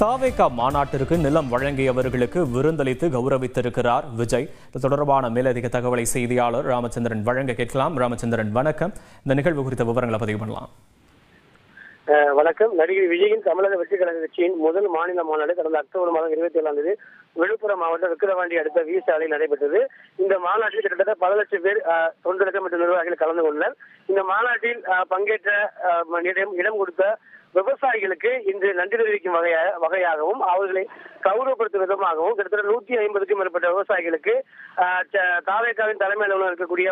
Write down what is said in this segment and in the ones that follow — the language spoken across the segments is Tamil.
தாவேகா மாநாட்டிற்கு நிலம் வழங்கியவர்களுக்கு விருந்தளித்து கௌரவித்திருக்கிறார் விஜய். இது தொடர்பான மேலதிக தகவலை செய்தியாளர் ராமச்சந்திரன் வழங்க கேட்கலாம். ராமச்சந்திரன், வணக்கம். இந்த நிகழ்வு குறித்த விவரங்களை பதிவு பண்ணலாம். வணக்கம். நடிகர் விஜயின் தமிழக வெற்றிக் கழக கட்சியின் முதல் மாநில மாநாடு கடந்த அக்டோபர் மாதம் 27ஆம் தேதி விழுப்புரம் மாவட்டம் விக்கிரவாண்டி அடுத்த வி சாலையில் நடைபெற்றது. இந்த மாநாட்டில் கிட்டத்தட்ட 10 லட்சம் பேர், 1 லட்சம் மற்றும் நிர்வாகிகள் கலந்து கொண்டனர். இந்த மாநாட்டில் பங்கேற்ற இடம் கொடுத்த விவசாயிகளுக்கு இன்று நன்றி தெரிவிக்கும் வகையாகவும் அவர்களை கௌரவப்படுத்தும் விதமாகவும் கிட்டத்தட்ட 150க்கும் மேற்பட்ட விவசாயிகளுக்கு தாவேகாவின் தலைமை அலுவலகம் இருக்கக்கூடிய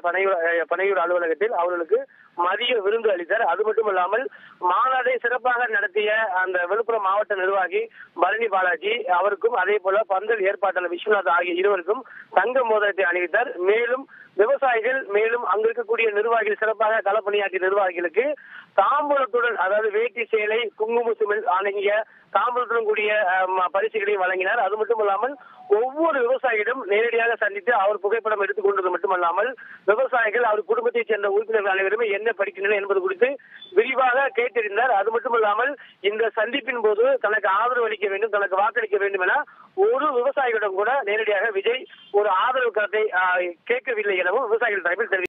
பனையூர் அலுவலகத்தில் அவர்களுக்கு மதிய விருந்து அளித்தார். அது மட்டுமல்லாமல் மாநாட்டை சிறப்பாக நடத்திய அந்த விழுப்புரம் மாவட்ட நிர்வாகி பரணி பாலாஜி அவருக்கும், அதே போல பந்தல் ஏற்பாட்டாளர் விஸ்வநாத் ஆகிய இருவருக்கும் தங்க மோதிரத்தை அணிவித்தார். மேலும் விவசாயிகள், மேலும் அங்கு இருக்கக்கூடிய நிர்வாகிகள், சிறப்பாக களப்பணியாற்றிய நிர்வாகிகளுக்கு தாம்பூலத்துடன், அதாவது வேட்டி சேலை குங்கும சிமிழ் அடங்கிய தாம்பூலத்துடன் கூடிய பரிசுகளையும் வழங்கினார். அது மட்டுமல்லாமல் ஒவ்வொரு விவசாயியிடம் நேரடியாக சந்தித்து அவர் புகைப்படம் எடுத்துக் கொண்டது மட்டுமல்லாமல் விவசாயிகள் அவர் குடும்பத்தைச் சேர்ந்த உறுப்பினர்கள் அனைவருமே என்ன படிக்கின்றனர் என்பது குறித்து விரிவாக கேட்டறிந்தார். அது மட்டுமல்லாமல் இந்த சந்திப்பின் போது தனக்கு ஆதரவு அளிக்க வேண்டும், தனக்கு வாக்களிக்க வேண்டும் என ஒரு விவசாயிகளிடம் கூட நேரடியாக விஜய் ஒரு ஆதரவு கருத்தை கேட்கவில்லை எனவும் விவசாயிகள் தரப்பில் தெரிவித்தார்.